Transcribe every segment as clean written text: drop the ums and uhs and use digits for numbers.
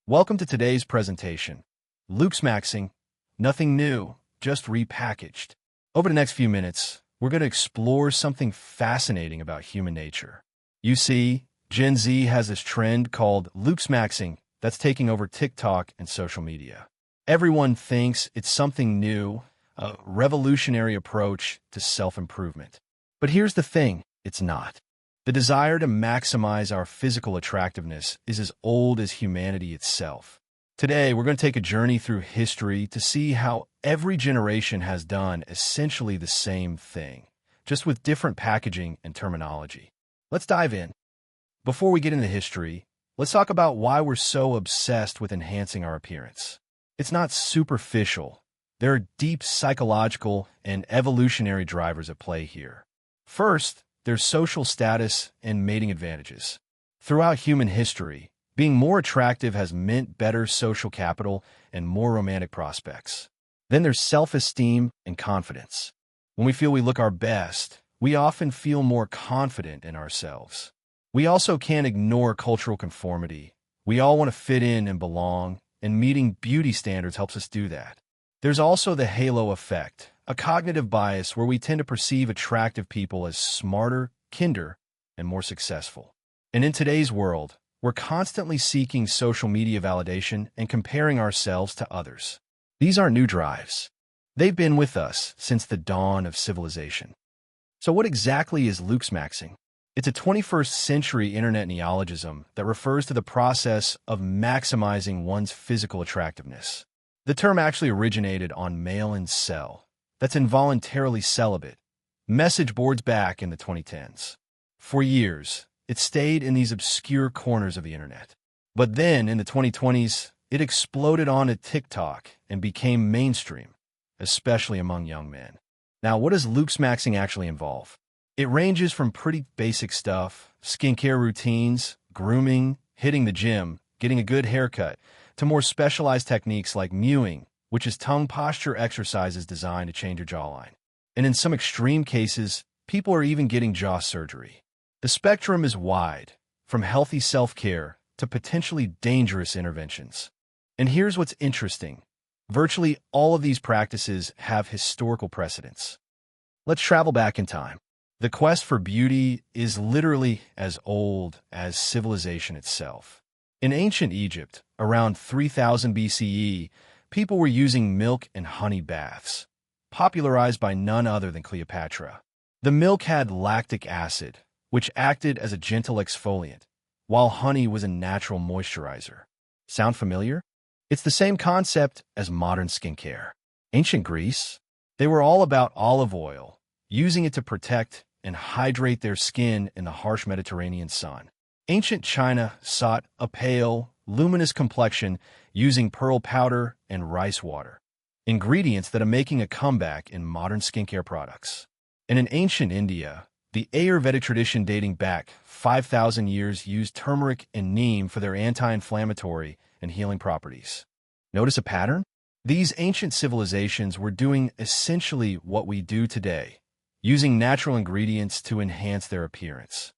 Welcome to today's presentation. Looksmaxing, nothing new, just repackaged. Over the next few minutes, we're going to explore something fascinating about human nature. You see, Gen Z has this trend called Looksmaxing that's taking over TikTok and social media. Everyone thinks it's something new, a revolutionary approach to self-improvement. But here's the thing, it's not. The desire to maximize our physical attractiveness is as old as humanity itself. Today, we're going to take a journey through history to see how every generation has done essentially the same thing, just with different packaging and terminology. Let's dive in. Before we get into history, let's talk about why we're so obsessed with enhancing our appearance. It's not superficial. There are deep psychological and evolutionary drivers at play here. First, there's social status and mating advantages. Throughout human history, being more attractive has meant better social capital and more romantic prospects. Then there's self-esteem and confidence. When we feel we look our best, we often feel more confident in ourselves. We also can't ignore cultural conformity. We all want to fit in and belong, and meeting beauty standards helps us do that. There's also the halo effect, a cognitive bias where we tend to perceive attractive people as smarter, kinder, and more successful. And in today's world, we're constantly seeking social media validation and comparing ourselves to others. These aren't new drives. They've been with us since the dawn of civilization. So what exactly is Looksmaxing? It's a 21st century internet neologism that refers to the process of maximizing one's physical attractiveness. The term actually originated on Mail and Cell, that's involuntarily celibate, message boards back in the 2010s. For years, it stayed in these obscure corners of the internet. But then, in the 2020s, it exploded onto TikTok and became mainstream, especially among young men. Now, what does Looksmaxing actually involve? It ranges from pretty basic stuff, skincare routines, grooming, hitting the gym, getting a good haircut, to more specialized techniques like mewing, which is tongue posture exercises designed to change your jawline. And in some extreme cases, people are even getting jaw surgery. The spectrum is wide, from healthy self-care to potentially dangerous interventions. And here's what's interesting. Virtually all of these practices have historical precedents. Let's travel back in time. The quest for beauty is literally as old as civilization itself. In ancient Egypt, around 3000 BCE, people were using milk and honey baths, popularized by none other than Cleopatra. The milk had lactic acid, which acted as a gentle exfoliant, while honey was a natural moisturizer. Sound familiar? It's the same concept as modern skincare. Ancient Greece, they were all about olive oil, using it to protect and hydrate their skin in the harsh Mediterranean sun. Ancient China sought a pale, luminous complexion using pearl powder and rice water, ingredients that are making a comeback in modern skincare products. And in ancient India, the Ayurvedic tradition dating back 5,000 years used turmeric and neem for their anti-inflammatory and healing properties. Notice a pattern? These ancient civilizations were doing essentially what we do today, using natural ingredients to enhance their appearance.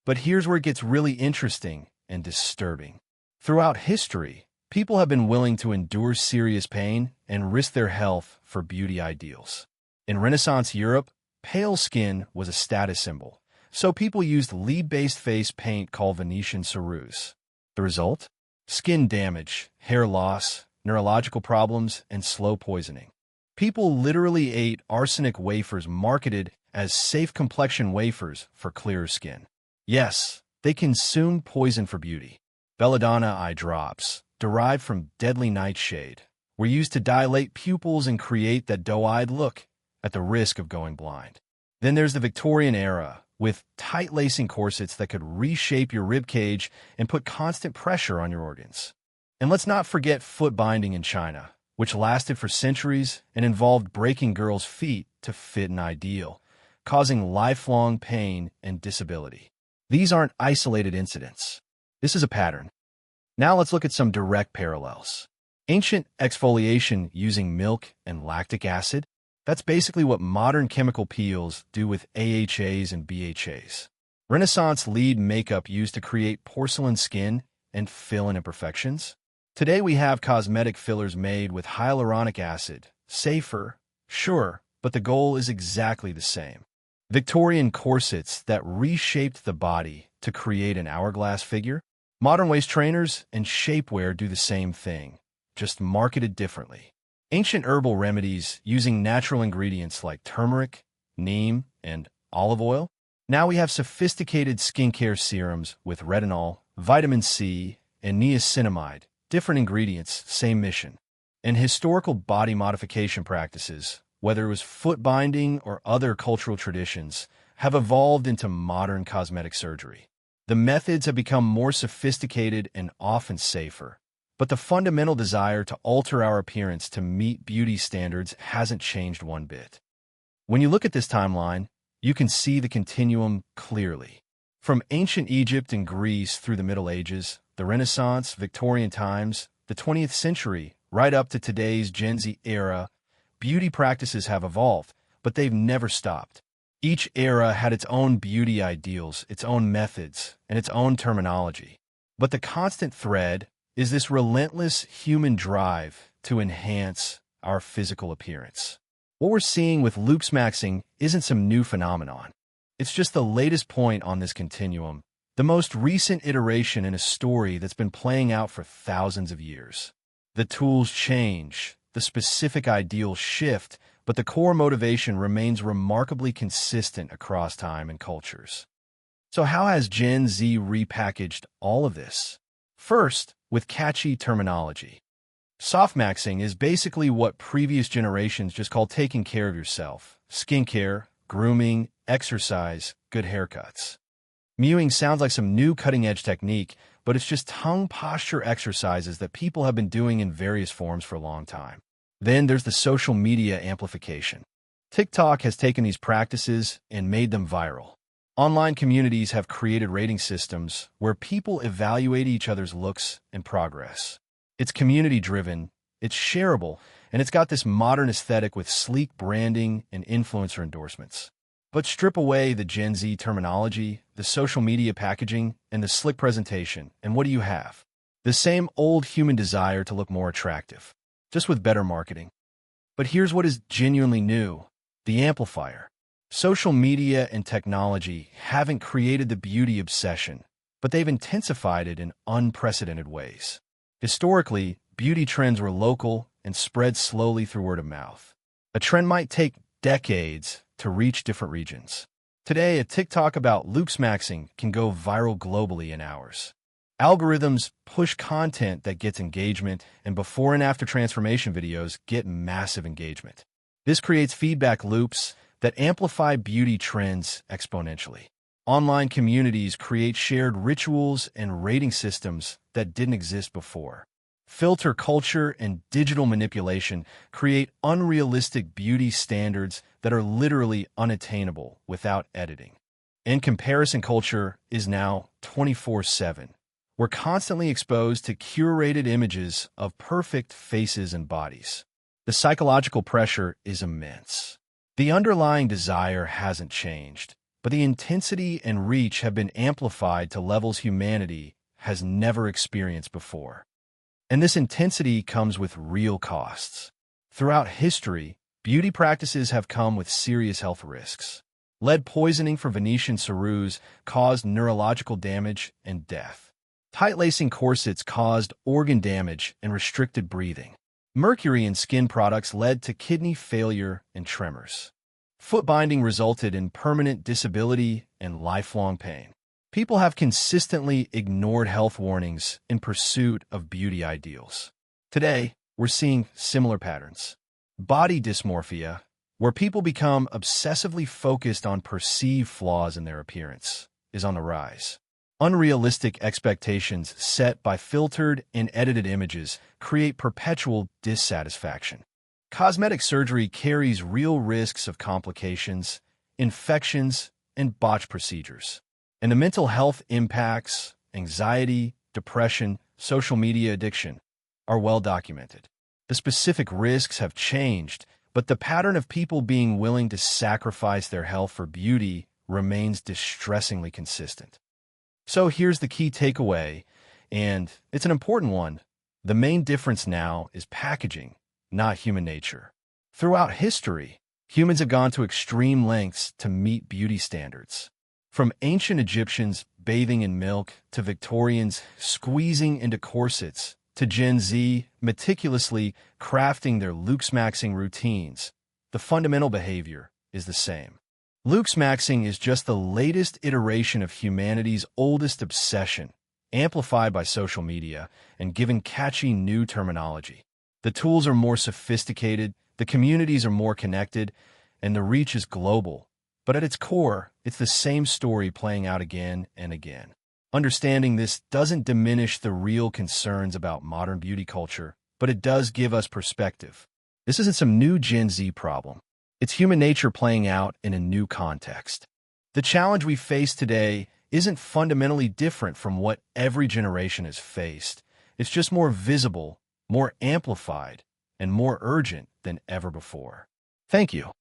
But here's where it gets really interesting and disturbing. Throughout history, people have been willing to endure serious pain and risk their health for beauty ideals. In Renaissance Europe, pale skin was a status symbol, so people used lead-based face paint called Venetian ceruse. The result? Skin damage, hair loss, neurological problems, and slow poisoning. People literally ate arsenic wafers marketed as safe complexion wafers for clearer skin. Yes, they consumed poison for beauty. Belladonna eye drops, derived from deadly nightshade, were used to dilate pupils and create that doe-eyed look, at the risk of going blind. Then there's the Victorian era, with tight-lacing corsets that could reshape your ribcage and put constant pressure on your organs. And let's not forget foot binding in China, which lasted for centuries and involved breaking girls' feet to fit an ideal, causing lifelong pain and disability. These aren't isolated incidents. This is a pattern. Now let's look at some direct parallels. Ancient exfoliation using milk and lactic acid, that's basically what modern chemical peels do with AHAs and BHAs. Renaissance lead makeup used to create porcelain skin and fill in imperfections. Today we have cosmetic fillers made with hyaluronic acid. Safer, sure, but the goal is exactly the same. Victorian corsets that reshaped the body to create an hourglass figure. Modern waist trainers and shapewear do the same thing, just marketed differently. Ancient herbal remedies using natural ingredients like turmeric, neem, and olive oil. Now we have sophisticated skincare serums with retinol, vitamin C, and niacinamide. Different ingredients, same mission. And historical body modification practices, whether it was foot binding or other cultural traditions, have evolved into modern cosmetic surgery. The methods have become more sophisticated and often safer, but the fundamental desire to alter our appearance to meet beauty standards hasn't changed one bit. When you look at this timeline, you can see the continuum clearly. From ancient Egypt and Greece through the Middle Ages, the Renaissance, Victorian times, the 20th century, right up to today's Gen Z era, beauty practices have evolved, but they've never stopped. Each era had its own beauty ideals, its own methods, and its own terminology. But the constant thread is this relentless human drive to enhance our physical appearance. What we're seeing with Looksmaxing isn't some new phenomenon. It's just the latest point on this continuum, the most recent iteration in a story that's been playing out for thousands of years. The tools change, the specific ideals shift, but the core motivation remains remarkably consistent across time and cultures. So how has Gen Z repackaged all of this? First, with catchy terminology. Softmaxing is basically what previous generations just called taking care of yourself. Skincare, grooming, exercise, good haircuts. Mewing sounds like some new cutting-edge technique, but it's just tongue posture exercises that people have been doing in various forms for a long time. Then there's the social media amplification. TikTok has taken these practices and made them viral. Online communities have created rating systems where people evaluate each other's looks and progress. It's community-driven, it's shareable, and it's got this modern aesthetic with sleek branding and influencer endorsements. But strip away the Gen Z terminology, the social media packaging, and the slick presentation, and what do you have? The same old human desire to look more attractive, just with better marketing. But here's what is genuinely new: the amplifier. Social media and technology haven't created the beauty obsession, but they've intensified it in unprecedented ways. Historically, beauty trends were local and spread slowly through word of mouth. A trend might take decades to reach different regions. Today, a TikTok about Looksmaxing can go viral globally in hours. Algorithms push content that gets engagement, and before and after transformation videos get massive engagement. This creates feedback loops that amplify beauty trends exponentially. Online communities create shared rituals and rating systems that didn't exist before. Filter culture and digital manipulation create unrealistic beauty standards that are literally unattainable without editing. And comparison culture is now 24/7. We're constantly exposed to curated images of perfect faces and bodies. The psychological pressure is immense. The underlying desire hasn't changed, but the intensity and reach have been amplified to levels humanity has never experienced before. And this intensity comes with real costs. Throughout history, beauty practices have come with serious health risks. Lead poisoning from Venetian ceruse caused neurological damage and death. Tight-lacing corsets caused organ damage and restricted breathing. Mercury in skin products led to kidney failure and tremors. Foot binding resulted in permanent disability and lifelong pain. People have consistently ignored health warnings in pursuit of beauty ideals. Today, we're seeing similar patterns. Body dysmorphia, where people become obsessively focused on perceived flaws in their appearance, is on the rise. Unrealistic expectations set by filtered and edited images create perpetual dissatisfaction. Cosmetic surgery carries real risks of complications, infections, and botched procedures. And the mental health impacts, anxiety, depression, social media addiction, are well documented. The specific risks have changed, but the pattern of people being willing to sacrifice their health for beauty remains distressingly consistent. So here's the key takeaway, and it's an important one. The main difference now is packaging, not human nature. Throughout history, humans have gone to extreme lengths to meet beauty standards. From ancient Egyptians bathing in milk, to Victorians squeezing into corsets, to Gen Z meticulously crafting their Looksmaxing routines, the fundamental behavior is the same. Looksmaxing is just the latest iteration of humanity's oldest obsession, amplified by social media and given catchy new terminology. The tools are more sophisticated, the communities are more connected, and the reach is global. But at its core, it's the same story playing out again and again. Understanding this doesn't diminish the real concerns about modern beauty culture, but it does give us perspective. This isn't some new Gen Z problem. It's human nature playing out in a new context. The challenge we face today isn't fundamentally different from what every generation has faced. It's just more visible, more amplified, and more urgent than ever before. Thank you.